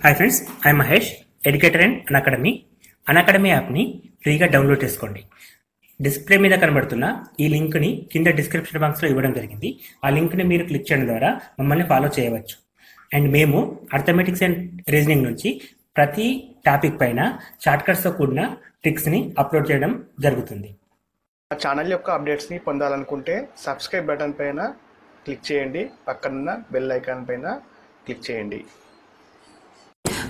Hi friends, I Mahesh, educator and Unacademy యాప్ని ఫ్రీగా download చేసుకోండి. డిస్ప్లే మీద కనబడుతున్న ఈ లింక్ని కింద డిస్క్రిప్షన్ బాక్స్లో ఇవ్వడం జరిగింది. ఆ లింక్ని మీరు క్లిక్ చేయడం ద్వారా మమ్మల్ని ఫాలో చేయవచ్చు. అండ్ మేము అర్థమెటిక్స్ అండ్ రీజనింగ్ నుంచి ప్రతి టాపిక్ పైన షార్ట్కట్స్తో కూడిన ట్రిక్స్ని అప్లోడ్ చేయడం జరుగుతుంది. ఆ ఛానల్ యొక్క అప్డేట్స్ని పొందాలనుకుంటే సబ్స్క్రైబ్ బటన్ పైన క్లిక్ చేయండి, పక్కనున్న బెల్ ఐకాన్ పైన క్లిక్ చేయండి.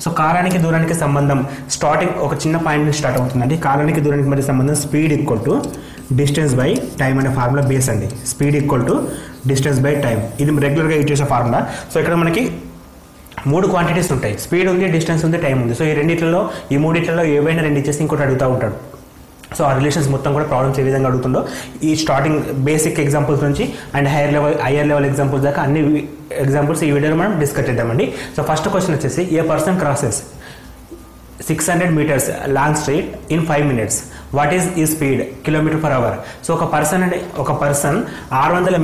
సో కాలానికి దూరానికి సంబంధం స్టార్టింగ్ ఒక చిన్న పాయింట్ నుంచి స్టార్ట్ అవుతుందండి. కాలానికి దూరానికి మధ్య సంబంధం speed equal to distance by time అనే ఫార్ములా బేస్ అండి. Speed equal to distance by time, ఇది రెగ్యులర్గా యూజ్ చేసే ఫార్ములా. సో ఇక్కడ మనకి 3 క్వాంటిటీస్ ఉంటాయి, స్పీడ్ ఉంది, డిస్టెన్స్ ఉంది, టైం ఉంది. సో ఈ మూడిట్లలో ఏవైనా రెండు ఇచ్చేసి ఇంకోటి అడుగుతూ ఉంటాడు. సో ఆ రిలేషన్స్ మొత్తం కూడా ప్రాబ్లమ్స్ ఏ విధంగా అడుగుతుందో ఈ స్టార్టింగ్ బేసిక్ ఎగ్జాంపుల్స్ నుంచి అండ్ హైయర్ లెవెల్ ఎగ్జాంపుల్స్ దాకా అన్ని ఎగ్జాంపుల్స్ ఈ వీడియోలో మనం డిస్కస్ చేద్దామండి. సో ఫస్ట్ క్వశ్చన్ వచ్చేసి, a person crosses 600 meters long street in 5 minutes, what is the speed km/h? So ఒక పర్సన్ 600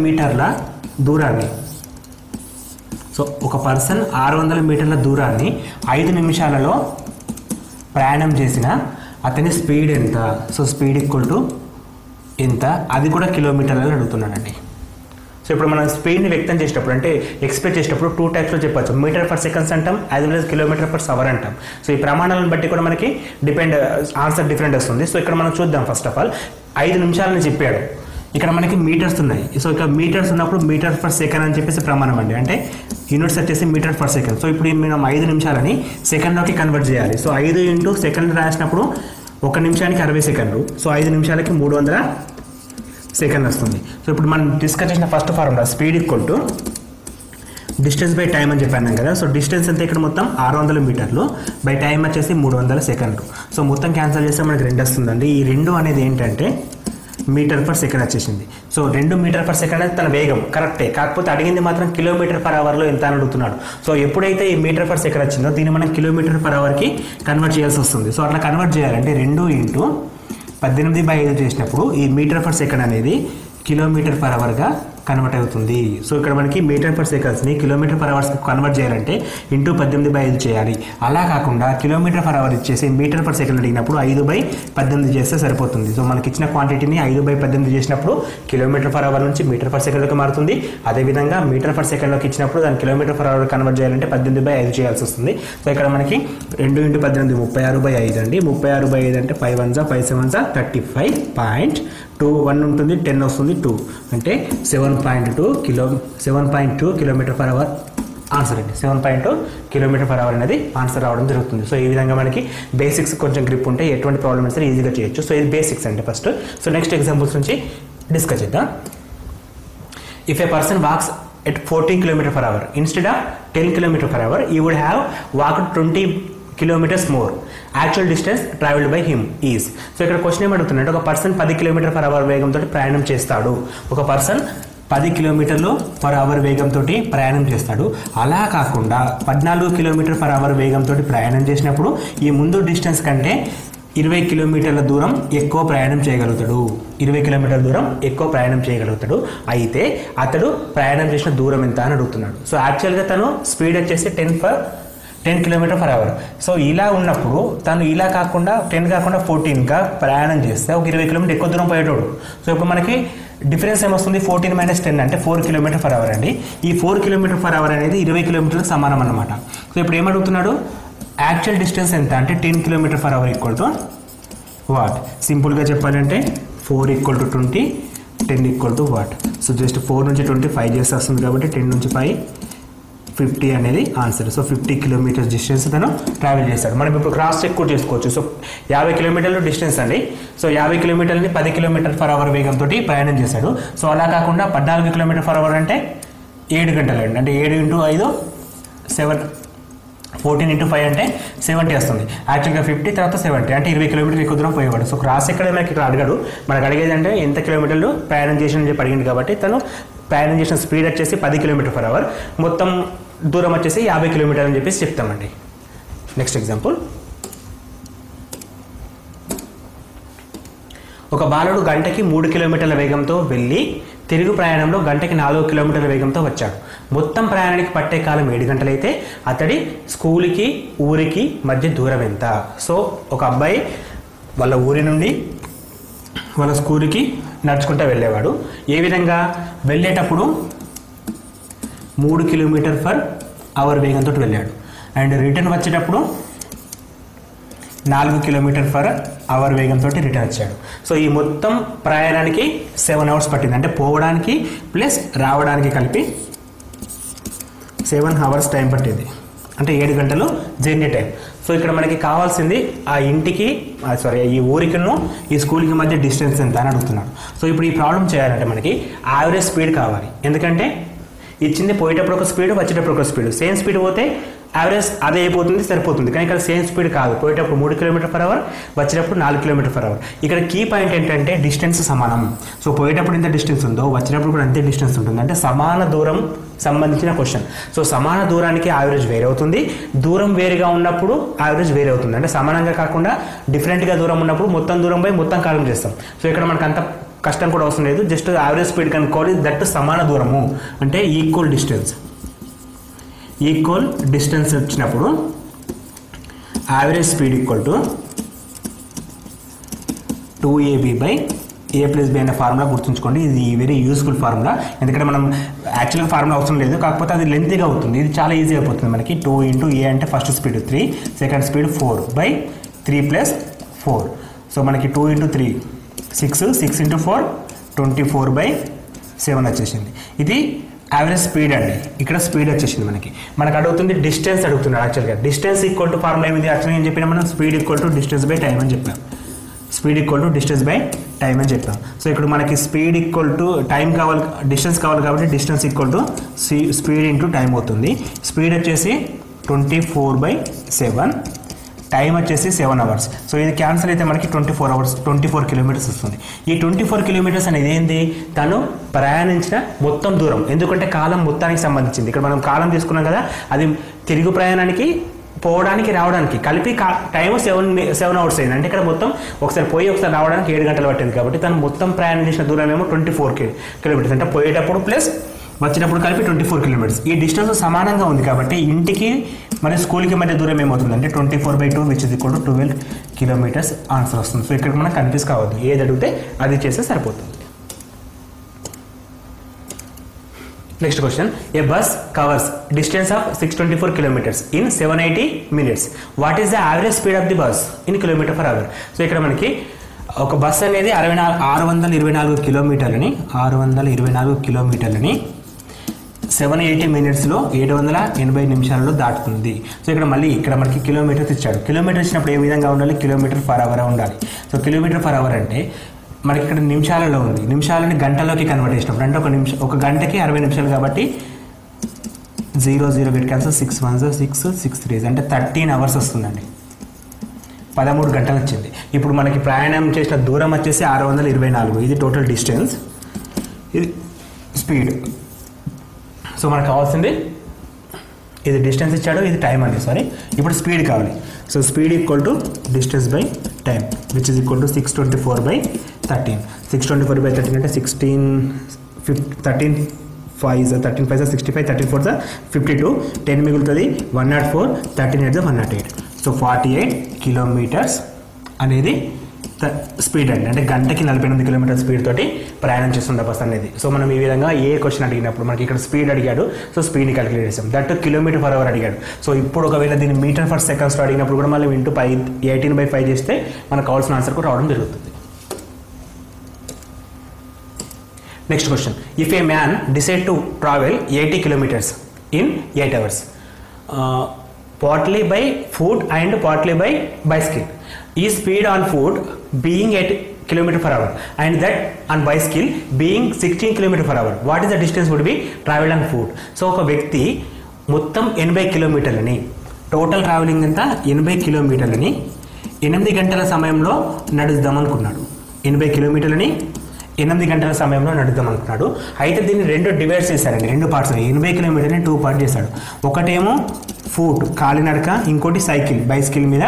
మీటర్ల దూరాన్ని 5 నిమిషాలలో ప్రయాణం చేసిన అతని స్పీడ్ ఎంత? సో స్పీడ్ ఈక్వల్ టు ఎంత, అది కూడా కిలోమీటర్లలో అడుగుతున్నానండి. సో ఇప్పుడు మనం స్పీడ్ని వ్యక్తం చేసేటప్పుడు అంటే ఎక్స్ప్రెస్ చేసేటప్పుడు 2 టైప్స్లో చెప్పచ్చు. మీటర్ పర్ సెకండ్స్ అంటాం, as well as kilometer per hour అంటాం. సో ఈ ప్రమాణాలను బట్టి కూడా మనకి ఆన్సర్ డిఫరెంట్ వస్తుంది. సో ఇక్కడ మనం చూద్దాం. ఫస్ట్ ఆఫ్ ఆల్ 5 నిమిషాలని చెప్పాడు, ఇక్కడ మనకి మీటర్స్ ఉన్నాయి. సో ఇక్కడ మీటర్స్ ఉన్నప్పుడు మీటర్ పర్ సెకండ్ అని చెప్పేసి ప్రమాణం అండి, అంటే యూనిట్స్ వచ్చేసి మీటర్ పర్ సెకండ్. సో ఇప్పుడు మనం 5 నిమిషాలని సెకండ్లోకి కన్వర్ట్ చేయాలి. సో 5 ఇంటూ సెకండ్ రాసినప్పుడు 1 నిమిషానికి 60 సెకండ్లు. సో 5 నిమిషాలకి 300 సెకండ్ వస్తుంది. సో ఇప్పుడు మనం డిస్కస్ చేసిన first formula speed equal to distance by time అని చెప్పాను కదా. సో డిస్టెన్స్ అంతా ఇక్కడ మొత్తం 600 మీటర్లు బై టైం వచ్చేసి 300 సెకండ్లు. సో మొత్తం క్యాన్సిల్ చేస్తే మనకి 2 వస్తుందండి. ఈ 2 అనేది ఏంటంటే మీటర్ పర్ సెకండ్ వచ్చేసింది. సో 2 మీటర్ పర్ సెకండ్ అనేది తన వేగం కరెక్టే, కాకపోతే అడిగింది మాత్రం km/hలో ఎంత అని అడుగుతున్నాడు. సో ఎప్పుడైతే ఈ మీటర్ పర్ సెకండ్ వచ్చిందో దీన్ని మనం km/hకి కన్వర్ట్ చేయాల్సి వస్తుంది. సో అట్లా కన్వర్ట్ చేయాలంటే 2 ఇంటూ 18/5 చేసినప్పుడు ఈ మీటర్ పర్ సెకండ్ అనేది km/hగా కన్వర్ట్ అవుతుంది. సో ఇక్కడ మనకి మీటర్ పర్ సెకండ్స్ని km/h కన్వర్ట్ చేయాలంటే ఇంటూ 18/5 చేయాలి. అలా కాకుండా km/h ఇచ్చేసి మీటర్ పర్ సెకండ్ అడిగినప్పుడు 5/18 చేస్తే సరిపోతుంది. సో మనకి ఇచ్చిన క్వాంటిటీని 5/18 చేసినప్పుడు km/h నుంచి మీటర్ పర్ సెకండ్లోకి మారుతుంది. అదేవిధంగా మీటర్ పర్ సెకండ్లోకి ఇచ్చినప్పుడు దాన్ని km/h కన్వర్ట్ చేయాలంటే 18/5 చేయాల్సి వస్తుంది. సో ఇక్కడ మనకి 2 ఇంటూ 18 36/5 అండి. 36/5 అంటే 5 1 5 7 35.2 1 ఉంటుంది, 10 వస్తుంది, 2 అంటే 7.2 km/h ఆన్సర్ అండి. 7.2 km/h అనేది ఆన్సర్ రావడం జరుగుతుంది. సో ఈ విధంగా మనకి బేసిక్స్ కొంచెం గ్రిప్ ఉంటే ఎటువంటి ప్రాబ్లమ్ అయితే ఈజీగా చేయొచ్చు. సో ఇది బేసిక్స్ అండి ఫస్ట్. సో నెక్స్ట్ ఎగ్జాంపుల్స్ నుంచి డిస్కస్ చేద్దాం. If a person walks at 14 km/h instead of 10 km/h, he would have walked 20 kilometers more. Actual distance travelled by him is. So ఇక్కడ క్వశ్చన్ ఏమడుగుతుందంటే, ఒక పర్సన్ 10 km/h వేగంతో ప్రయాణం చేస్తాడు. ఒక పర్సన్ 10 km/h వేగంతో ప్రయాణం చేస్తాడు. అలా కాకుండా 14 km/h వేగంతో ప్రయాణం చేసినప్పుడు ఈ ముందు డిస్టెన్స్ కంటే 20 కిలోమీటర్ల దూరం ఎక్కువ ప్రయాణం చేయగలుగుతాడు. 20 కిలోమీటర్ల దూరం ఎక్కువ ప్రయాణం చేయగలుగుతాడు. అయితే అతడు ప్రయాణం చేసిన దూరం ఎంత అని అడుగుతున్నాడు. సో యాక్చువల్గా తను స్పీడ్ వచ్చేసి 10 km/h. సో ఇలా ఉన్నప్పుడు తను ఇలా కాకుండా 10 కాకుండా 14గా ప్రయాణం చేస్తే ఒక 20 కిలోమీటర్ ఎక్కువ దూరం పోయేటోడు. సో ఇప్పుడు మనకి డిఫరెన్స్ ఏమొస్తుంది, 14 - 10 అంటే 4 km/h అండి. ఈ 4 km/h అనేది 20 కిలోమీటర్లకు సమానం అన్నమాట. సో ఇప్పుడు ఏమడుగుతున్నాడు, యాక్చువల్ డిస్టెన్స్ ఎంత అంటే 10 km/h ఈక్వల్ టు వాట్? సింపుల్గా చెప్పాలంటే 4 = 20, 10 = వాట్? సో జస్ట్ 4 నుంచి 20 5 చేస్తే వస్తుంది కాబట్టి 10 నుంచి 5 50 అనేది ఆన్సర్. సో 50 కిలోమీటర్స్ డిస్టెన్స్ తను ట్రావెల్ చేస్తాడు. మనం ఇప్పుడు క్రాస్ చెక్ కూడా చేసుకోవచ్చు. సో 50 కిలోమీటర్లు డిస్టెన్స్ అండి. సో 50 కిలోమీటర్ని 10 km/h వేగంతో ప్రయాణం చేశాడు. సో అలా కాకుండా 14 km/h అంటే 7 గంటలు అండి. అంటే 7 × 5 7, 14 × 5 అంటే 70 వస్తుంది. యాక్చువల్గా 50 తర్వాత 70 అంటే 20 కిలోమీటర్లు ఎక్కువ దూరం పోయేవాడు. సో క్రాస్ ఎక్కడ మనకి ఇక్కడ అడిగాడు, మనకు అడిగేది అంటే ఎంత కిలోమీటర్లు ప్రయాణం చేసిన చెప్పి అడిగింది కాబట్టి తను ప్రయాణం చేసిన స్పీడ్ వచ్చేసి 10 km/h, మొత్తం దూరం వచ్చేసి 50 కిలోమీటర్లు అని చెప్పేసి చెప్తామండి. నెక్స్ట్ ఎగ్జాంపుల్, ఒక బాలుడు గంటకి 3 కిలోమీటర్ల వేగంతో వెళ్ళి తిరుగు ప్రయాణంలో గంటకి 4 కిలోమీటర్ల వేగంతో వచ్చాడు. మొత్తం ప్రయాణానికి పట్టే కాలం 7 గంటలైతే అతడి స్కూల్కి ఊరికి మధ్య దూరం ఎంత? సో ఒక అబ్బాయి వాళ్ళ ఊరి నుండి వాళ్ళ స్కూల్కి నడుచుకుంటూ వెళ్ళేవాడు. ఏ విధంగా వెళ్ళేటప్పుడు 3 కిలోమీటర్ పర్ అవర్ వేగంతో వెళ్ళాడు. అండ్ రిటర్న్ వచ్చేటప్పుడు 4 కిలోమీటర్ పర్ అవర్ వేగంతో రిటర్న్ వచ్చాడు. సో ఈ మొత్తం ప్రయాణానికి 7 అవర్స్ పట్టింది. అంటే పోవడానికి ప్లస్ రావడానికి కలిపి 7 అవర్స్ టైం పట్టింది. అంటే 7 గంటలు జర్నీ టైం. సో ఇక్కడ మనకి కావాల్సింది ఆ ఇంటికి ఈ ఊరికిను ఈ స్కూల్కి మధ్య డిస్టెన్స్ ఎంత అని అడుగుతున్నాడు. సో ఇప్పుడు ఈ ప్రాబ్లం చేయాలంటే మనకి యావరేజ్ స్పీడ్ కావాలి. ఎందుకంటే ఇచ్చింది పోయేటప్పుడు ఒక స్పీడ్, వచ్చేటప్పుడు ఒక స్పీడ్. సేమ్ స్పీడ్ పోతే యావరేజ్ అదే అయిపోతుంది, సరిపోతుంది. కానీ ఇక్కడ సేమ్ స్పీడ్ కాదు. పోయేటప్పుడు 3 కిలోమీటర్ పర్ అవర్, వచ్చేటప్పుడు 4 కిలోమీటర్ పర్ అవర్. ఇక్కడ కీ పాయింట్ ఏంటంటే డిస్టెన్స్ సమానం. సో పోయేటప్పుడు ఎంత డిస్టెన్స్ ఉందో వచ్చేటప్పుడు కూడా అంతే డిస్టెన్స్ ఉంటుంది. అంటే సమాన దూరం సంబంధించిన క్వశ్చన్. సో సమాన దూరానికి యావరేజ్ వేరే అవుతుంది, దూరం వేరుగా ఉన్నప్పుడు యావరేజ్ వేరే అవుతుంది. అంటే సమానంగా కాకుండా డిఫరెంట్గా దూరం ఉన్నప్పుడు మొత్తం దూరం పోయి మొత్తం కాలం చేస్తాం. సో ఇక్కడ మనకు అంత కష్టం కూడా అవసరం లేదు. జస్ట్ యావరేజ్ స్పీడ్ కనుక్కోవాలి. దట్ సమాన దూరము అంటే ఈక్వల్ డిస్టెన్స్. ఈక్వల్ డిస్టెన్స్ వచ్చినప్పుడు average speed equal to 2ab by a plus b అనే ఫార్ములా గుర్తుంచుకోండి. ఇది వెరీ యూస్ఫుల్ ఫార్ములా. ఎందుకంటే మనం యాక్చువల్గా ఫార్ములా అవసరం లేదు, కాకపోతే అది లెంతీగా అవుతుంది. ఇది చాలా ఈజీ అయిపోతుంది మనకి. 2 ఇంటూ a అంటే first speed 3, second speed 4 by 3 plus 4. So మనకి 2 ఇంటూ 3 6, 6 ఇంటూ 4 24 బై 7 వచ్చేసింది. ఇది యావరేజ్ స్పీడ్ అండి. ఇక్కడ స్పీడ్ వచ్చేసింది. మనకు అడుగుతుంది డిస్టెన్స్ అడుగుతున్నాడు. యాక్చువల్గా డిస్టెన్స్ ఈక్వల్ టు ఫార్ములా ఏమిది? యాక్చువల్గా ఏం చెప్పినా మనం speed equal to distance by time అని చెప్పాం. Speed equal to distance by time అని చెప్పాం. సో ఇక్కడ మనకి స్పీడ్ ఈక్వల్ టు టైం కావాలి, డిస్టెన్స్ కావాలి కాబట్టి distance equal to speed into time అవుతుంది. స్పీడ్ వచ్చేసి 24/7, టైం వచ్చేసి 7 అవర్స్. సో ఇది క్యాన్సిల్ అయితే మనకి 24 అవర్స్ 24 కిలోమీటర్స్ వస్తుంది. ఈ 24 కిలోమీటర్స్ అనేది ఏంది? తను ప్రయాణించిన మొత్తం దూరం. ఎందుకంటే కాలం మొత్తానికి సంబంధించింది. ఇక్కడ మనం కాలం తీసుకున్నాం కదా, అది తిరుగు ప్రయాణానికి పోవడానికి రావడానికి కలిపి టైం 7 అవర్స్ అయింది. అంటే ఇక్కడ మొత్తం ఒకసారి పోయి ఒకసారి రావడానికి 7 గంటలు పట్టింది. కాబట్టి తను మొత్తం ప్రయాణం చేసిన దూరం ఏమో 24 కిలోమీటర్స్. అంటే పోయేటప్పుడు ప్లస్ వచ్చేటప్పుడు కలిపి 24 కిలోమీటర్స్. ఈ డిస్టెన్స్ సమానంగా ఉంది కాబట్టి ఇంటికి మరియు స్కూల్కి మధ్య దూరం ఏమవుతుంది అంటే 24/2 which is equal to 12 kilometers answer వస్తుంది. సో ఇక్కడ మనకు కన్ఫ్యూజ్ కావద్దు, ఏది అడిగితే అది చేస్తే సరిపోతుంది. Next question, a bus covers distance of 624 kilometers in 780 minutes. What is the average speed of the bus in kilometer per hour? So ఇక్కడ మనకి ఒక బస్ అనేది 624 కిలోమీటర్లని 780 minutesలో 780 నిమిషాలలో దాటుతుంది. సో ఇక్కడ మనకి కిలోమీటర్స్ ఇచ్చాడు. కిలోమీటర్ ఇచ్చినప్పుడు ఏ విధంగా ఉండాలి? కిలోమీటర్ పర్ అవర్ ఉండాలి. సో కిలోమీటర్ పర్ అవర్ అంటే మనకి ఇక్కడ నిమిషాలలో ఉంది. నిమిషాలని గంటలోకి కన్వర్ట్ చేసినప్పుడు అంటే ఒక గంటకి 60 నిమిషాలు కాబట్టి 0 క్యాన్సల్ 6 1 6 6 3 అంటే 13 అవర్స్ వస్తుందండి. 13 గంటలు వచ్చింది. ఇప్పుడు మనకి ప్రయాణం చేసిన దూరం వచ్చేసి 624. ఇది టోటల్ డిస్టెన్స్, ఇది స్పీడ్. సో మనకు కావాల్సింది ఇది డిస్టెన్స్ ఇచ్చాడు, ఇది టైం అండి. సారీ, ఇప్పుడు స్పీడ్ కావాలి. So speed equal to distance by time which is equal to 624/13. 624/13 అంటే 13 5 65 13 4 52 10 మిగులుతుంది 104 13 8 108. సో 48 కిలోమీటర్స్ అనేది స్పీడ్ అండి. అంటే గంటకి 48 కిలోమీటర్ స్పీడ్ తోటి ప్రయాణం చేస్తున్న బస్ అనేది. సో మనం ఈ విధంగా ఏ క్వశ్చన్ అడిగినప్పుడు మనకి ఇక్కడ స్పీడ్ అడిగాడు, సో స్పీడ్ని క్యాలిక్యులేట్ చేస్తాం. దట్ కిలోమీటర్ పర్ అవర్ అడిగాడు. సో ఇప్పుడు ఒకవేళ దీన్ని మీటర్ పర్ సెకండ్స్లో అడిగినప్పుడు కూడా మళ్ళీ ఇంటూ 18/5 చేస్తే మనకు కావాల్సిన ఆన్సర్ కూడా రావడం జరుగుతుంది. Next question, if A man decide to travel 80 kilometers in 8 hours, partly by foot and partly by bicycle, is speed on foot being 8 km/h and that on bicycle being 16 km/h, what is the distance would be traveled on foot? So ఒక వ్యక్తి మొత్తం 80 కిలోమీటర్లని, total travelling అంతా 80 కిలోమీటర్లని 8 గంటల సమయంలో నడుద్దాం అనుకున్నాడు. 80 కిలోమీటర్లని 8 గంటల సమయంలో నడుద్దాం అనుకున్నాడు. అయితే దీన్ని 2 డివైడ్స్ చేశారండి, 2 పార్ట్స్. 80 కిలోమీటర్ని 2 పార్ట్ చేశాడు. ఒకటేమో ఫుట్ కాలినడక, ఇంకోటి బైసికల్ మీద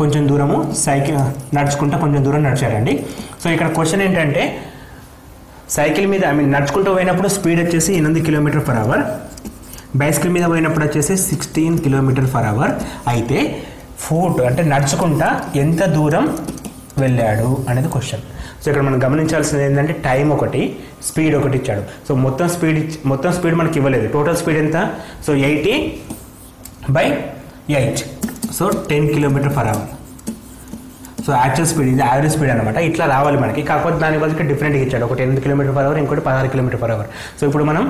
కొంచెం దూరము నడుచుకుంటూ కొంచెం దూరం నడిచాడండి. సో ఇక్కడ క్వశ్చన్ ఏంటంటే సైకిల్ మీద నడుచుకుంటూ పోయినప్పుడు స్పీడ్ వచ్చేసి 8 km/h, బైసికల్ మీద పోయినప్పుడు వచ్చేసి 16 km/h. అయితే ఫుట్ అంటే నడుచుకుంటా ఎంత దూరం వెళ్ళాడు అనేది క్వశ్చన్. సో ఇక్కడ మనం గమనించాల్సింది ఏంటంటే టైం ఒకటి, స్పీడ్ ఒకటి ఇచ్చాడు. సో మొత్తం స్పీడ్ మనకి ఇవ్వలేదు. టోటల్ స్పీడ్ ఎంత? So 80/8, so 10 km/h. So actual speed, ఇది యావరేజ్ స్పీడ్ అనమాట. ఇట్లా రావాలి మనకి. కాకపోతే దాని బదులు డిఫరెంట్గా ఇచ్చాడు. ఒకటి 8 km/h, ఇంకోటి 16 km/h. సో ఇప్పుడు మనం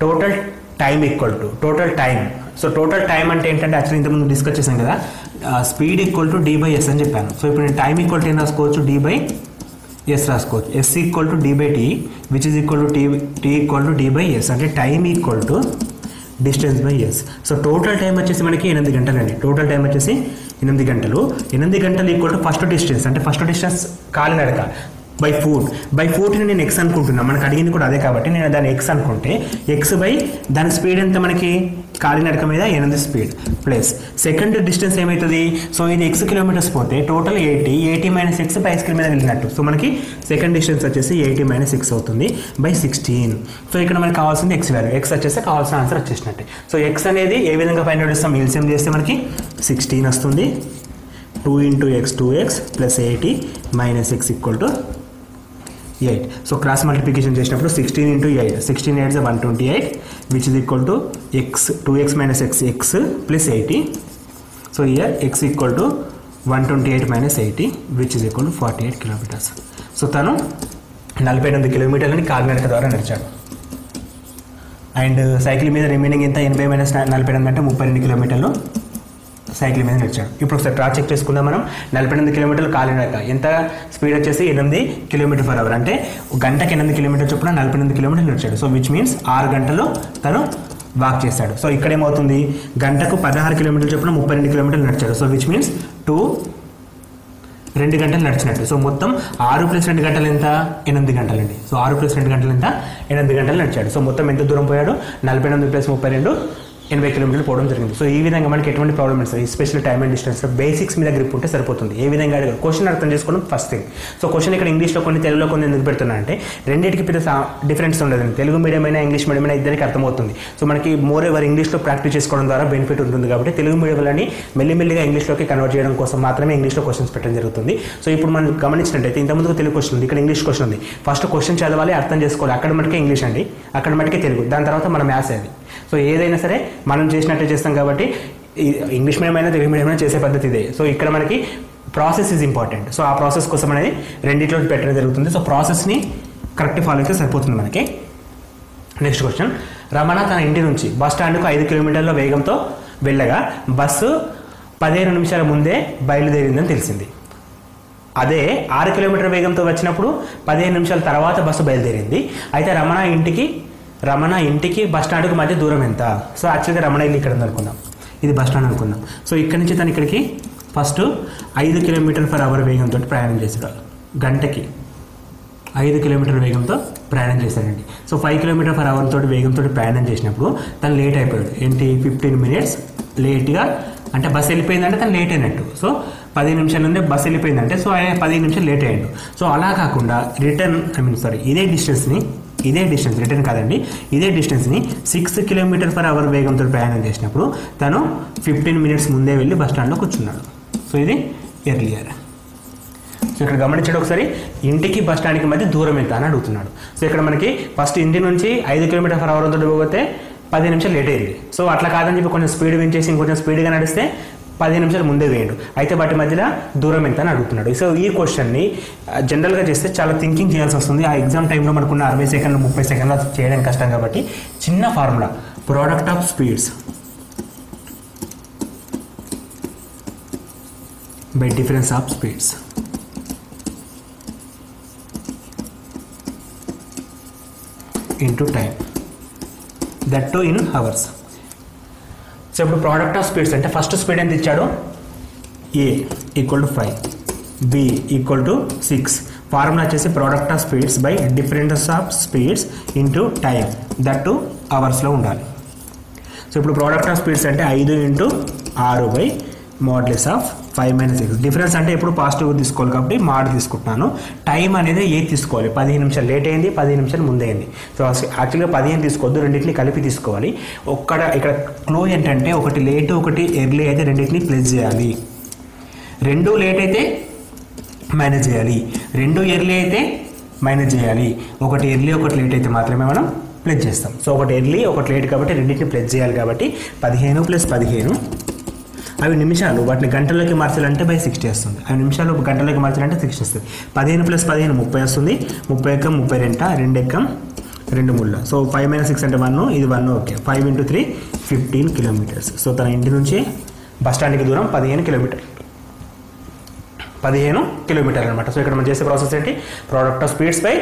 total time equal to total time. So total time అంటే ఏంటంటే యాక్చువల్లీ ఇంతకుముందు డిస్కస్ చేసాం కదా, స్పీడ్ ఈక్వల్ టు d/s అని చెప్పాను. సో ఇప్పుడు నేను టైం ఈక్వల్ టు ఏం రాసుకోవచ్చు? d/s రాసుకోవచ్చు. s equal to d/t, which is equal to t equal to d/s. అంటే time equal to distance by s. So total time వచ్చేసి మనకి 8 గంటలు అండి. టోటల్ టైం వచ్చేసి 8 గంటలు. 8 గంటలు ఈక్వల్ టు ఫస్ట్ డిస్టెన్స్, అంటే ఫస్ట్ డిస్టెన్స్ కాలినడక బై ఫూట్ని నేను ఎక్స్ అనుకుంటున్నాను. మనకు అడిగింది కూడా అదే కాబట్టి నేను దాన్ని ఎక్స్ అనుకుంటే ఎక్స్ బై దాని స్పీడ్ ఎంత మనకి కాలినడక మీద 8 స్పీడ్ ప్లస్ సెకండ్ డిస్టెన్స్ ఏమవుతుంది? సో ఇది x కిలోమీటర్స్ పోతే టోటల్ 80 - x బైసికల్ మీద వెళ్ళినట్టు. సో మనకి సెకండ్ డిస్టెన్స్ వచ్చేసి 80 - x అవుతుంది బై 16. సో ఇక్కడ మనకి కావాల్సింది x వాల్యూ. x వచ్చేస్తే కావాల్సిన ఆన్సర్ వచ్చేసినట్టే. సో x అనేది ఏ విధంగా ఫైండ్ అవుట్ చేస్తాం? ఎల్సిఎం చేస్తే మనకి 16 వస్తుంది. 2 × x 2x plus 80 - x equal to 8. So cross multiplication చేసినప్పుడు 16 × 8, 16 8 is 128, which is equal to x 2x - x x plus 80. So here x equal to 128 - 80, which is equal to 48 kilometers. So తను 48 కిలోమీటర్లని కాలినడక ద్వారా నడిచాడు. And cycle మీద remaining ఎంత? 80 - 48 అంటే 32 కిలోమీటర్లు cycle మీద నడిచాడు. ఇప్పుడు ఒకసారి ట్రా చెక్ చేసుకుందాం మనం. 48 కిలోమీటర్లు కాలినడక, ఎంత స్పీడ్ వచ్చేసి 8 km/h, అంటే గంటకి 8 కిలోమీటర్లు చొప్పున 48 కిలోమీటర్లు నడిచాడు. సో విచ్ మీన్స్ 6 గంటలు తను వాక్ చేశాడు. సో ఇక్కడ ఏమవుతుంది? గంటకు 16 కిలోమీటర్లు చొప్పున 32 కిలోమీటర్లు నడిచాడు. సో విచ్ మీన్స్ 2 గంటలు నడిచినట్టు. సో మొత్తం 6 + 2 గంటలు ఎంత? 8 గంటలండి. సో 6 + 2 గంటలు ఎంత? 8 గంటలు నడిచాడు. సో మొత్తం ఎంత దూరం పోయాడు? 48 + 32 80 కిలోమీటర్లు పోవడం జరిగింది. సో ఈ విధంగా మనకి ఎటువంటి ప్రాబ్లమ్ లేదు. Especially time and distance basics మీద గ్రిప్ ఉంటే సరిపోతుంది. ఏ విధంగా అడిగారు క్వశ్చన్ అర్థం చేసుకోవడం ఫస్ట్ థింగ్. సో క్వశ్చన్ ఇక్కడ ఇంగ్లీష్లో కొన్ని, తెలుగులో కొన్ని ఎందుకు పెడుతున్నా అంటే రెండింటికి పెద్ద డిఫరెన్స్ ఉండదండి. తెలుగు మీడియం అయినా ఇంగ్లీష్ మీడియం అయినా ఇద్దరికి అర్థమవుతుంది. సో మనకి మోర్ ఎవర్ ఇంగ్లీష్లో ప్రాక్టీస్ చేసుకోవడం ద్వారా బెనిఫిట్ ఉంటుంది కాబట్టి తెలుగు మీడియంలని మెల్లిమెల్లిగా ఇంగ్లీష్లోకి కన్వర్ట్ చేయడం కోసం మాత్రమే ఇంగ్లీష్లో క్వశ్చన్స్ పెట్టడం జరుగుతుంది. సో ఇప్పుడు మనం గమనించినట్టయితే ఇంతకుముందు తెలుగు క్వశ్చన్ ఉంది, ఇక్కడ ఇంగ్లీష్ క్వశ్చన్ ఉంది. ఫస్ట్ క్వశ్చన్ చదవాలి, అర్థం చేసుకోవాలి. అక్కడ మటుకే ఇంగ్లీష్ అండి, అక్కడ మటుకే తెలుగు, దాని తర్వాత మన మ్యాథ్స్ అది. సో ఏదైనా సరే మనం చేసినట్టే చేస్తాం కాబట్టి ఇంగ్లీష్ మీడియం అయినా తెలుగు మీడియం అయినా చేసే పద్ధతి ఇదే. సో ఇక్కడ మనకి ప్రాసెస్ ఈజ్ ఇంపార్టెంట్. సో ఆ ప్రాసెస్ కోసం అనేది రెండిట్లో పెట్టడం జరుగుతుంది. సో ప్రాసెస్ని కరెక్ట్ ఫాలో అయితే సరిపోతుంది మనకి. Next question. రమణ తన ఇంటి నుంచి బస్ స్టాండ్కు 5 కిలోమీటర్ల వేగంతో వెళ్ళగా బస్సు 15 నిమిషాల ముందే బయలుదేరిందని తెలిసింది. అదే 6 కిలోమీటర్ల వేగంతో వచ్చినప్పుడు 15 నిమిషాల తర్వాత బస్సు బయలుదేరింది. అయితే రమణ ఇంటికి బస్ స్టాండ్కి మధ్య దూరం ఎంత? సో యాక్చువల్గా రమణ ఇల్లు ఇక్కడ అనుకుందాం, ఇది బస్ స్టాండ్ అనుకుందాం. సో ఇక్కడ నుంచి తను ఇక్కడికి ఫస్ట్ 5 km/h వేగంతో ప్రయాణం చేశాడు. గంటకి 5 కిలోమీటర్ల వేగంతో ప్రయాణం చేశాడండి. సో 5 km/h తోటి వేగంతో ప్రయాణం చేసినప్పుడు తను లేట్ అయిపోయాడు. ఏంటి? 15 minutes లేట్గా, అంటే బస్సు వెళ్ళిపోయిందంటే తను లేట్ అయినట్టు. సో 10 నిమిషాల నుండి బస్సు వెళ్ళిపోయిందంటే సో ఆయన 15 నిమిషాలు లేట్ అయ్యాడు. సో అలా కాకుండా ఇదే డిస్టెన్స్ రిటర్న్ కాదండి, ఇదే డిస్టెన్స్ని 6 km/h వేగంతో ప్రయాణం చేసినప్పుడు తను 15 minutes ముందే వెళ్ళి బస్ స్టాండ్లో కూర్చున్నాడు. సో ఇది ఎర్లియర్. సో ఇక్కడ గమనించండి ఒకసారి, ఇంటికి బస్ స్టాండ్కి మధ్య దూరం ఎంత అని అడుగుతున్నాడు. సో ఇక్కడ మనకి ఫస్ట్ ఇంటి నుంచి 5 km/h తోటి పోతే 10 నిమిషాలు లేట్ అయింది. సో అట్లా కాదని చెప్పి కొంచెం స్పీడ్ పెంచేసి ఇంకొంచెం స్పీడ్గా నడిస్తే 15 నిమిషాలు ముందే వేయండు. అయితే వాటి మధ్యలో దూరం ఎంత అని అడుగుతున్నాడు. సో ఈ క్వశ్చన్ని జనరల్గా చేస్తే చాలా థింకింగ్ చేయాల్సి వస్తుంది. ఆ ఎగ్జామ్ టైంలో మనకున్న 60 సెకండ్లు 30 సెకండ్లు చేయడం కష్టం కాబట్టి చిన్న formula, product of speeds by difference of speeds into time, that to in hours. So ఇప్పుడు ప్రోడక్ట్ ఆఫ్ స్పీడ్స్ అంటే ఫస్ట్ స్పీడ్ ఎంత ఇచ్చాడు? A = 5, B = 6. ఫార్ములా వచ్చేసి product of speeds by difference of speeds into time, that to అవర్స్లో ఉండాలి. So ఇప్పుడు product of speeds అంటే 5 × 6 / mod (6) 5 - x. Difference అంటే ఎప్పుడు పాజిటివ్ తీసుకోవాలి కాబట్టి మాడ్ తీసుకుంటున్నాను. టైం అనేది ఏ తీసుకోవాలి, 15 నిమిషాలు లేట్ అయింది, 15 నిమిషాలు ముందైంది. సో యాక్చువల్గా 15 తీసుకోవద్దు, రెండింటిని కలిపి తీసుకోవాలి. ఇక్కడ క్లూ ఏంటంటే ఒకటి లేట్ ఒకటి ఎర్లీ అయితే రెండింటిని ప్లస్ చేయాలి. 2 లేట్ అయితే మైనస్ చేయాలి, 2 ఎర్లీ అయితే మైనస్ చేయాలి. ఒకటి ఎర్లీ ఒకటి లేట్ అయితే మాత్రమే మనం ప్లస్ చేస్తాం. సో ఒకటి ఎర్లీ ఒకటి లేట్ కాబట్టి రెండింటిని ప్లస్ చేయాలి. కాబట్టి 15 + 15 అవి నిమిషాలు, వాటిని గంటల్లోకి మార్చాలంటే బై 60 వస్తుంది. అవి నిమిషాలు గంటల్లోకి మార్చాలంటే 60 వస్తుంది. 15 + 15 30 వస్తుంది. 30 × 32 2 × 2 3. సో 5 - 6 అంటే 1, ఇది 1. Okay, 5 × 3 15 kilometres. సో తన ఇంటి నుంచి బస్ స్టాండ్కి దూరం 15 కిలోమీటర్లు అనమాట. సో ఇక్కడ మనం చేసే ప్రాసెస్ ఏంటి, product of speeds by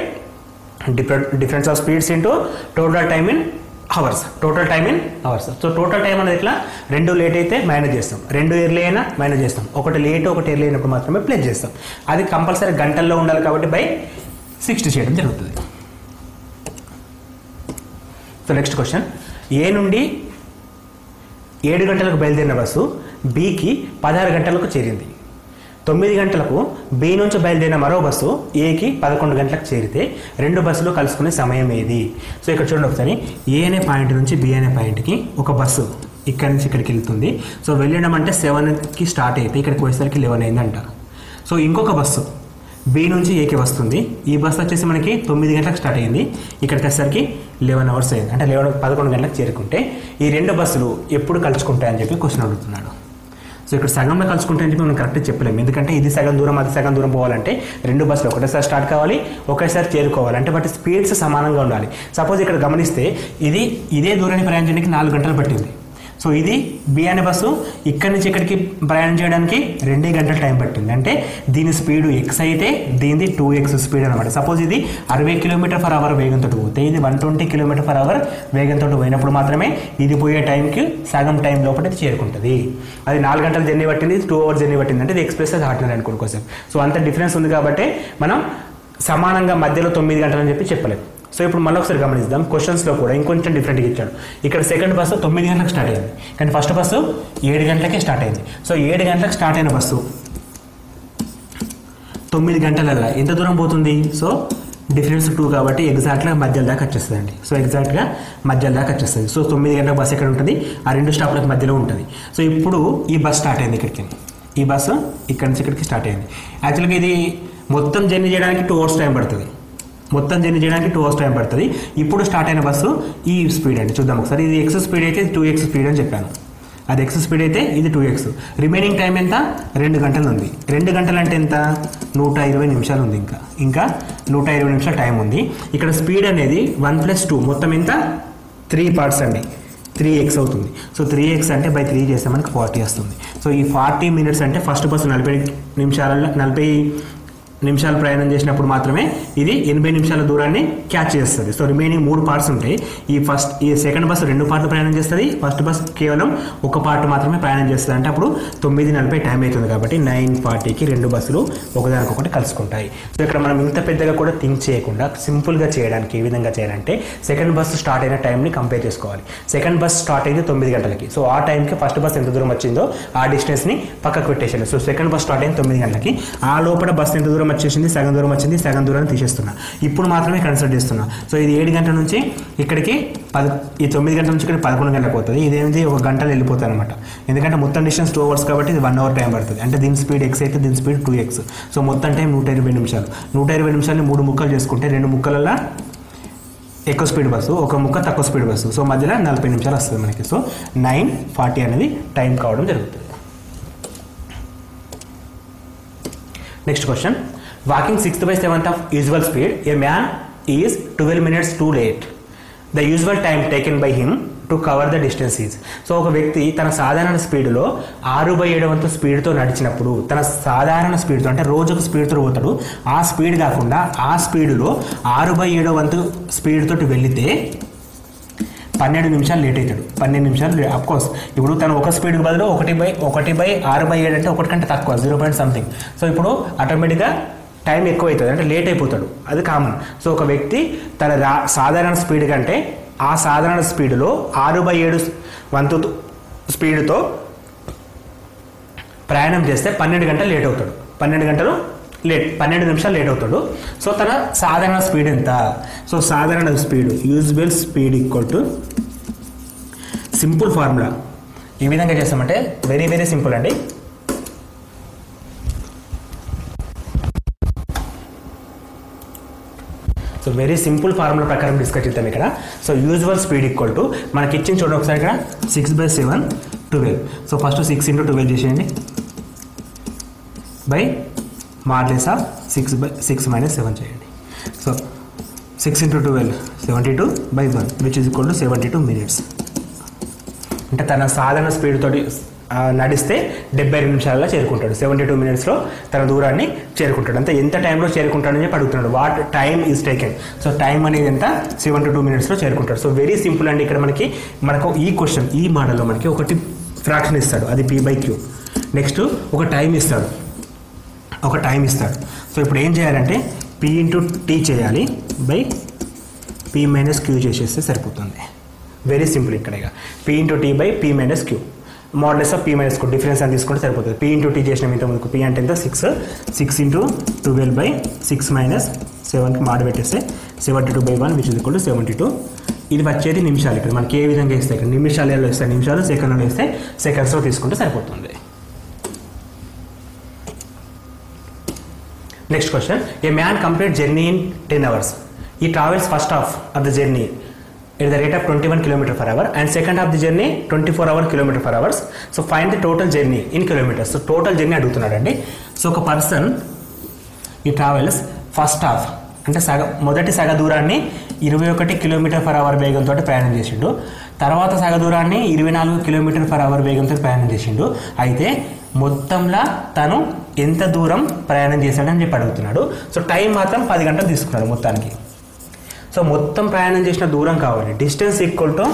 difference of speeds into total time in hours. So total time అనేది ఎట్లా, 2 లేట్ అయితే మైనస్ చేస్తాం, 2 ఎర్లీ అయినా మైనస్ చేస్తాం, ఒకటి లేట్ ఒకటి ఎర్లీ అయినప్పుడు మాత్రమే ప్లస్ చేస్తాం. అది కంపల్సరీ గంటల్లో ఉండాలి కాబట్టి బై 60 చేయడం జరుగుతుంది. సో నెక్స్ట్ క్వశ్చన్, ఏ నుండి 7 గంటలకు బయలుదేరిన బస్సు బికి 16 గంటలకు చేరింది. 9 గంటలకు బి నుంచి బయలుదేరిన మరో బస్సు ఏకి 11 గంటలకు చేరితే 2 బస్సులు కలుసుకునే సమయం ఏది? సో ఇక్కడ చూడండి ఒకసారి, ఏ అనే పాయింట్ నుంచి బి అనే పాయింట్కి ఒక బస్సు ఇక్కడి నుంచి ఇక్కడికి వెళ్తుంది. సో వెళ్ళడం అంటే 7కి స్టార్ట్ అయితే ఇక్కడికి వచ్చేసరికి 11 అయిందంట. సో ఇంకొక బస్సు బి నుంచి ఏకి వస్తుంది. ఈ బస్సు వచ్చేసి మనకి 9 గంటలకు స్టార్ట్ అయింది, ఇక్కడికి వచ్చేసరికి 11 అవర్స్ అయింది, అంటే 11 గంటలకు చేరుకుంటే ఈ 2 బస్సులు ఎప్పుడు కలుసుకుంటాయని చెప్పి క్వశ్చన్ అడుగుతున్నాడు. సో ఇక్కడ సగంలో కలుసుకుంటాయని చెప్పి మనం కరెక్ట్గా చెప్పలేము, ఎందుకంటే ఇది సగం దూరం అది సగం దూరం పోవాలంటే 2 బస్సులు ఒకటేసారి స్టార్ట్ కావాలి, ఒకేసారి చేరుకోవాలి, అంటే వాటి స్పీడ్స్ సమానంగా ఉండాలి. సపోజ్ ఇక్కడ గమనిస్తే ఇదే దూరాన్ని ప్రయాణించడానికి 4 గంటలు పట్టింది. సో ఇది బి అనే బస్సు ఇక్కడి నుంచి ఇక్కడికి ప్రయాణం చేయడానికి 2 గంటల టైం పట్టింది, అంటే దీని స్పీడ్ ఎక్స్ అయితే దీనిది 2x స్పీడ్ అనమాట. సపోజ్ ఇది 60 km/h వేగంతో పోతే ఇది 120 km/h వేగంతో పోయినప్పుడు మాత్రమే ఇది పోయే టైంకి సగం టైం లోపల ఇది చేరుకుంటుంది. అది 4 గంటల జర్నీ పట్టింది, 2 hours జర్నీ పట్టింది, అంటే ఇది ఎక్స్ప్రెస్ హార్ట్నర్ అనుకోండి కోసం. సో అంత డిఫరెన్స్ ఉంది కాబట్టి మనం సమానంగా మధ్యలో 9 గంటలు అని చెప్పి చెప్పలేము. సో ఇప్పుడు మళ్ళీ ఒకసారి గమనిద్దాం, క్వశ్చన్స్లో కూడా ఇంకొంచెం డిఫరెంట్గా ఇచ్చాడు. ఇక్కడ సెకండ్ బస్సు 9 గంటలకు స్టార్ట్ అయింది, కానీ ఫస్ట్ బస్సు 7 గంటలకే స్టార్ట్ అయింది. సో 7 గంటలకు స్టార్ట్ అయిన బస్సు 9 గంటలల్లా ఎంత దూరం పోతుంది? సో డిఫరెన్స్ 2 కాబట్టి ఎగ్జాక్ట్గా మధ్యలో దాకా వచ్చేస్తుందండి. సో ఎగ్జాక్ట్గా మధ్యలో దాకా వచ్చేస్తుంది. సో 9 గంటల బస్సు ఎక్కడ ఉంటుంది, ఆ 2 స్టాప్లకు మధ్యలో ఉంటుంది. సో ఇప్పుడు ఈ బస్సు స్టార్ట్ అయింది ఇక్కడికి, ఈ బస్సు ఇక్కడి నుంచి ఇక్కడికి స్టార్ట్ అయింది. యాక్చువల్గా ఇది మొత్తం జర్నీ చేయడానికి 2 hours టైం పడుతుంది, ఇప్పుడు స్టార్ట్ అయిన బస్సు ఈ స్పీడ్ అండి. చూద్దాం ఒకసారి, ఇది x స్పీడ్ అయితే 2x స్పీడ్ అని చెప్పాను, అది x స్పీడ్ అయితే ఇది 2x. రిమైనింగ్ టైం ఎంత, 2 గంటలు ఉంది. 2 గంటలు అంటే ఎంత, 120 నిమిషాలు ఉంది. ఇంకా 120 నిమిషాలు టైం ఉంది. ఇక్కడ స్పీడ్ అనేది 1 + 2 మొత్తం ఎంత, 3 పార్ట్స్ అండి, 3x అవుతుంది. సో 3x అంటే బై 3 చేస్తే మనకి 40 వస్తుంది. సో ఈ 40 మినిట్స్ అంటే ఫస్ట్ బస్సు 40 నిమిషాలు ప్రయాణం చేసినప్పుడు మాత్రమే ఇది 80 నిమిషాల దూరాన్ని క్యాచ్ చేస్తుంది. సో రిమైనింగ్ 3 పార్ట్స్ ఉంటాయి. ఈ సెకండ్ బస్సు 2 పార్ట్లు ప్రయాణం చేస్తుంది, ఫస్ట్ బస్ కేవలం 1 పార్ట్ మాత్రమే ప్రయాణం చేస్తుంది. అంటే అప్పుడు 9:40 టైం అవుతుంది కాబట్టి 9:40కి 2 బస్సులు ఒకదానికొకటి కలుసుకుంటాయి. సో ఇక్కడ మనం ఇంత పెద్దగా కూడా థింక్ చేయకుండా సింపుల్గా చేయడానికి ఏ విధంగా చేయాలంటే సెకండ్ బస్సు స్టార్ట్ అయిన టైంని కంపేర్ చేసుకోవాలి. సెకండ్ బస్ స్టార్ట్ అయింది 9 గంటలకి. సో ఆ టైంకి ఫస్ట్ బస్ ఎంత దూరం వచ్చిందో ఆ డిస్టెన్స్ని పక్కకు పెట్టేసాను. సో సెకండ్ బస్ స్టార్ట్ అయింది 9 గంటలకి, ఆ లోపల బస్ ఎంత దూరం వచ్చేసింది, సగం దూరం వచ్చింది, సగం దూరాన్ని తీసేస్తున్నా, ఇప్పుడు మాత్రమే కన్సిడర్ చేస్తున్నా. సో ఇది 7 గంటల నుంచి ఇక్కడికి ఈ 9 గంటల నుంచి ఇక్కడ 11 గంటలకు పోతుంది. ఇదేమిటి 1 గంటలు వెళ్ళిపోతుంది అనమాట, ఎందుకంటే మొత్తం డిస్టెన్స్ 2 hours కాబట్టి ఇది 1 hour టైం పడుతుంది. అంటే దీని స్పీడ్ x అయితే దీని స్పీడ్ 2x. సో మొత్తం టైం 120 నిమిషాలు. 120 నిమిషాలని 3 ముక్కలు చేసుకుంటే 2 ముక్కలలో ఎక్కువ స్పీడ్ బస్సు, 1 ముక్క తక్కువ స్పీడ్ బస్సు. సో మధ్యలో 40 నిమిషాలు వస్తుంది మనకి. సో 9:40 అనేది టైం కావడం జరుగుతుంది. Next question, walking 6/7 of usual speed, a man is 12 minutes too late. The usual time taken by him to cover the distance is. So ఒక వ్యక్తి తన సాధారణ స్పీడ్లో 6/7 స్పీడ్తో నడిచినప్పుడు, తన సాధారణ స్పీడ్తో అంటే రోజుకు స్పీడ్తో పోతాడు, ఆ స్పీడ్ కాకుండా ఆ స్పీడ్లో 6/7 స్పీడ్తో వెళితే 12 నిమిషాలు లేట్ అవుతాడు. 12 నిమిషాలు అఫ్కోర్స్. ఇప్పుడు తను ఒక స్పీడ్కి బదులు 1/6/7 అంటే 1 కంటే తక్కువ 0. something. సో ఇప్పుడు ఆటోమేటిక్గా టైం ఎక్కువ అవుతుంది, అంటే లేట్ అయిపోతాడు, అది కామన్. సో ఒక వ్యక్తి తన సాధారణ స్పీడ్ కంటే ఆ సాధారణ స్పీడ్లో 6/7 స్పీడ్తో ప్రయాణం చేస్తే 12 గంటలు లేట్ అవుతాడు. 12 నిమిషాలు లేట్ అవుతాడు. సో తన సాధారణ స్పీడ్ ఎంత? సో సాధారణ speed usual speed equal to simple formula ఈ విధంగా చేస్తామంటే వెరీ వెరీ సింపుల్ అండి. సో వెరీ సింపుల్ ఫార్ములా ప్రకారం డిస్కస్ చేద్దాం ఇక్కడ. So usual speed equal to మనకి ఇచ్చిన చూడండి ఒకసారి ఇక్కడ 6/7 12. సో ఫస్ట్ 6 × 12 చేసేయండి బై మాడ్యులస్ ఆఫ్ 6 - 7 చేయండి. So 6 × 12 72/1 which is equal to 72 minutes. అంటే తన సాధారణ స్పీడ్ తోటి నడిస్తే 72 నిమిషాలలో చేరుకుంటాడు. 72 minutesలో తన దూరాన్ని చేరుకుంటాడు. అంతే ఎంత టైంలో చేరుకుంటాడని చెప్పి అడుగుతున్నాడు. What time is taken. So time అనేది ఎంత? 72 minutesలో చేరుకుంటాడు. సో వెరీ సింపుల్ అండి. ఇక్కడ మనకు ఈ క్వశ్చన్ ఈ మోడల్లో మనకి ఒకటి ఫ్రాక్షన్ ఇస్తాడు, అది p/q. నెక్స్ట్ ఒక టైం ఇస్తాడు. సో ఇప్పుడు ఏం చేయాలంటే p × t చేయాలి బై p - q చేసేస్తే సరిపోతుంది. Very simple. ఇక్కడ ఇక p × t by p - q modulus of p - q difference అని తీసుకుంటే సరిపోతుంది. p × t చేసిన ఇంత ముందుకు p అంటే ఎంత 6 × 12/6 - 7కి మాడి పెట్టేస్తే 72/1 విచ్ ఈజ్ ఈక్వల్ టు 72. ఇది వచ్చేది నిమిషాలు. ఇక్కడ మనకి ఏ విధంగా ఇస్తే ఇక్కడ నిమిషాలలో ఇస్తే నిమిషాలు, సెకండ్లలో ఇస్తే సెకండ్స్లో తీసుకుంటే సరిపోతుంది. Next question. A man complete journey in 10 hours. He travels first half of the journey at the rate of 21 km/h and second half of the journey 24 km/h. So find the total journey in kilometers. So total journey అడుగుతున్నాడు అండి. So ఒక person ఈ travels first half అంటే మొదటి సగ దూరాన్ని 21 km/h వేగంతో ప్రయాణం చేసిండు. తర్వాత సగ దూరాన్ని 24 km/h వేగంతో ప్రయాణం చేసిండు. అయితే మొత్తంలో తను ఎంత దూరం ప్రయాణం చేశాడని చెప్పి అడుగుతున్నాడు. సో టైం మాత్రం 10 గంటలు తీసుకున్నాడు మొత్తానికి. సో మొత్తం ప్రయాణం చేసిన దూరం కావాలి. Distance equal to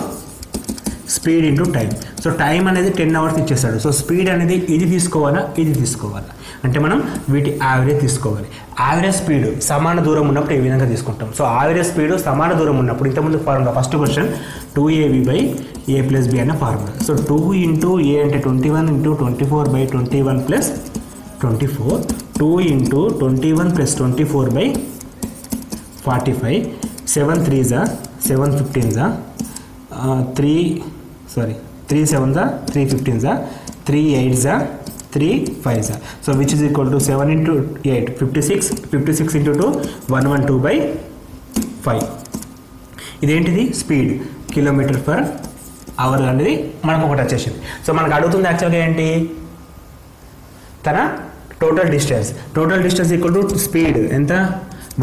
speed into time. So time అనేది 10 hours ఇచ్చేస్తాడు. సో స్పీడ్ అనేది ఇది తీసుకోవాలా, ఇది తీసుకోవాలా అంటే మనం వీటి యావరేజ్ తీసుకోవాలి. యావరేజ్ స్పీడ్ సమాన దూరం ఉన్నప్పుడు ఏ విధంగా తీసుకుంటాం. సో యావరేజ్ స్పీడ్ సమాన దూరం ఉన్నప్పుడు ఇంతకుముందు formula first question 2ab/a + b అనే ఫార్ములా. సో 2 × a అంటే 21 × 24/21 + 24 2 × 21 + 24/45 7 3s 7 15s 3 7s 3 15s 3 8s 3 5s. So which is equal to 7 × 8 56 56 × 2 112/5. ఇదేంటిది స్పీడ్ km/h అనేది మనకు ఒకటి వచ్చేసింది. సో మనకు అడుగుతుంది యాక్చువల్గా ఏంటి తన total distance equal to speed ఎంత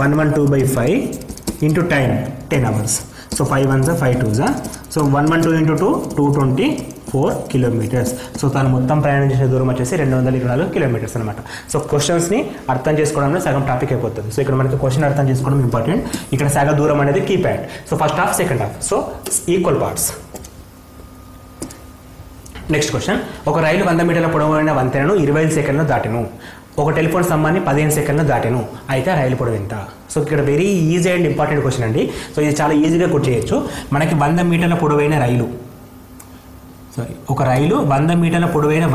112/5 into time 10 hours. So 5 1s 5 2s. So 112 × 2 224 kilometers. So తను మొత్తం ప్రయాణం చేసే దూరం వచ్చేసి 224 kilometers అనమాట. సో క్వశ్చన్స్ని అర్థం చేసుకోవడంలో సగం టాపిక్ అయిపోతుంది. సో ఇక్కడ మనకి క్వశ్చన్ అర్థం చేసుకోవడం ఇంపార్టెంట్. ఇక్కడ సగ దూరం అనేది key pad. So first half second half. So equal parts. Next question. ఒక రైలు 100 మీటర్ల పొడవైన వంతెనను 25 సెకండ్లో దాటెను. ఒక టెలిఫోన్ స్తంభాన్ని 15 సెకండ్లో దాటెను. అయితే రైలు పొడవు ఎంత? సో ఇక్కడ very easy and important question అండి. సో ఇది చాలా ఈజీగా గుర్తు చేయొచ్చు. మనకి 100 మీటర్ల పొడవైన రైలు ఒక రైలు 100 మీటర్ల పొడవైన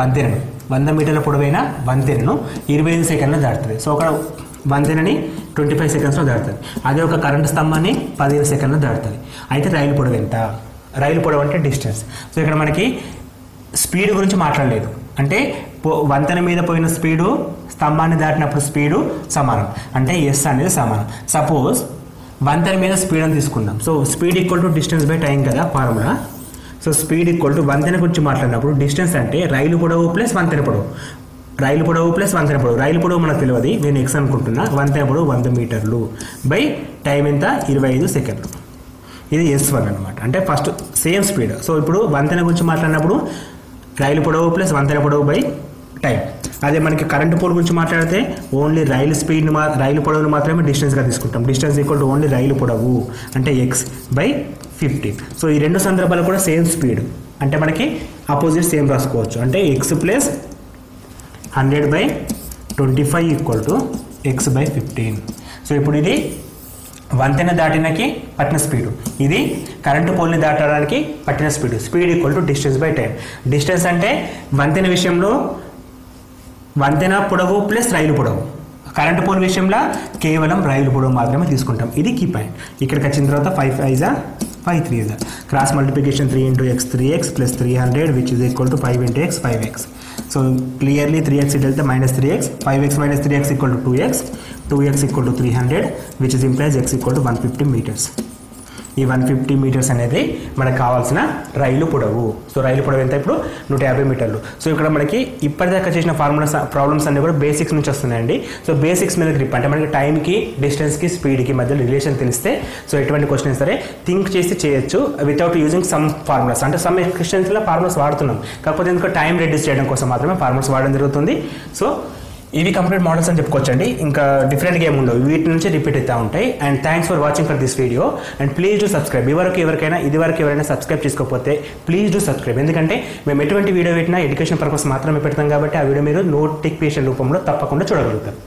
వంతెనను 25 సెకండ్లో దాటుతుంది. సో ఒక వంతెనని 25 సెకండ్స్లో దాటుతుంది. అదే ఒక కరెంటు స్తంభాన్ని 15 సెకండ్లో దాటుతుంది. అయితే రైలు పొడవు ఎంత? రైలు పొడవు అంటే డిస్టెన్స్. సో ఇక్కడ మనకి స్పీడ్ గురించి మాట్లాడలేదు. అంటే వంతెన మీద పోయిన స్పీడు స్తంభాన్ని దాటినప్పుడు స్పీడు సమానం. అంటే ఎస్ అనేది సమానం. సపోజ్ వంతెన మీద స్పీడ్ అని తీసుకుందాం. So speed equal to distance by time కదా formula. So speed equal to వంతెన గురించి మాట్లాడినప్పుడు డిస్టెన్స్ అంటే రైలు పొడవు ప్లస్ వంతెన పొడవు. రైలు పొడవు మనకు తెలియదు, నేను ఎక్స్ అనుకుంటున్నా. వంతెన పొడవు 100 మీటర్లు బై టైం ఎంత 25 సెకండ్లు. ఇది S1 అనమాట. అంటే ఫస్ట్ సేమ్ స్పీడ్. సో ఇప్పుడు వంతెన గురించి మాట్లాడినప్పుడు రైలు పొడవు ప్లస్ వంతెన పొడవు బై టైం. అదే మనకి కరెంటు పోల్ గురించి మాట్లాడితే ఓన్లీ రైలు పొడవును మాత్రమే డిస్టెన్స్గా తీసుకుంటాం. డిస్టెన్స్ ఈక్వల్ టు ఓన్లీ రైలు పొడవు అంటే x/15. సో ఈ రెండు సందర్భాలు కూడా సేమ్ స్పీడ్. అంటే మనకి ఆపోజిట్ సేమ్ రాసుకోవచ్చు. అంటే x + 100/25 equal to x/15. So ఇప్పుడు ఇది వంతెన దాటినకి పట్టిన స్పీడు, ఇది కరెంటు పోల్ని దాటడానికి పట్టిన speed. Speed equal to distance by time. Distance అంటే వంతెన విషయంలో వంతెన పొడవు ప్లస్ రైలు పొడవు. కరెంట్ పోల్ విషయంలో కేవలం రైలు పొడవు మాత్రమే తీసుకుంటాం. ఇది కీ పాయింట్. ఇక్కడికి వచ్చిన తర్వాత 5 5 జా 5 3 జా cross multiplication 3 × x 3x plus 300 which is equal to 5 × x 5x. So clearly 3x ఇట్ వెళ్తే -3x, 5x - 3x equal to 2x, 2x equal to 300 which is implies x equal to 150 meters. ఈ 150 metres అనేది మనకు కావాల్సిన రైలు పొడవు. So రైలు పొడవు ఎంత ఇప్పుడు 150 మీటర్లు. సో ఇక్కడ మనకి ఇప్పటిదాకా చేసిన ప్రాబ్లమ్స్ అన్నీ కూడా బేసిక్స్ నుంచి వస్తున్నాయండి. సో బేసిక్స్ మీద గ్రిప్ అంటే మనకి టైంకి, డిస్టెన్స్కి, స్పీడ్కి మధ్య రిలేషన్ తెలిస్తే సో ఎటువంటి క్వశ్చన్ సరే థింక్ చేసి చేయొచ్చు వితౌట్ యూజింగ్ సమ్ ఫార్ములాస్. అంటే సమ్ క్వశ్చన్స్లో ఫార్ములాస్ వాడుతున్నాం, కాకపోతే ఎందుకు టైం రెడ్యూస్ చేయడం కోసం మాత్రమే ఫార్ములాస్ వాడడం జరుగుతుంది. సో ఇవి కంప్లీట్ మోడల్స్ అని చెప్పుకోవచ్చండి. ఇంకా డిఫరెంట్గా ఏమి ఉండవు, వీటి నుంచి రిపీట్ అవుతూ ఉంటాయి. And thanks for watching for this video. And please do subscribe. ఇదివరకు ఎవరైనా సబ్స్క్రైబ్ చేసుకోకపోతే ప్లీజ్ డూ సబ్స్క్రైబ్. ఎందుకంటే మేము ఎటువంటి వీడియో పెట్టినా ఎడ్యుకేషన్ పర్పస్ మాత్రమే పెడతాం కాబట్టి ఆ వీడియో మీరు నోటిఫికేషన్ రూపంలో తప్పకుండా చూడగలుగుతారు.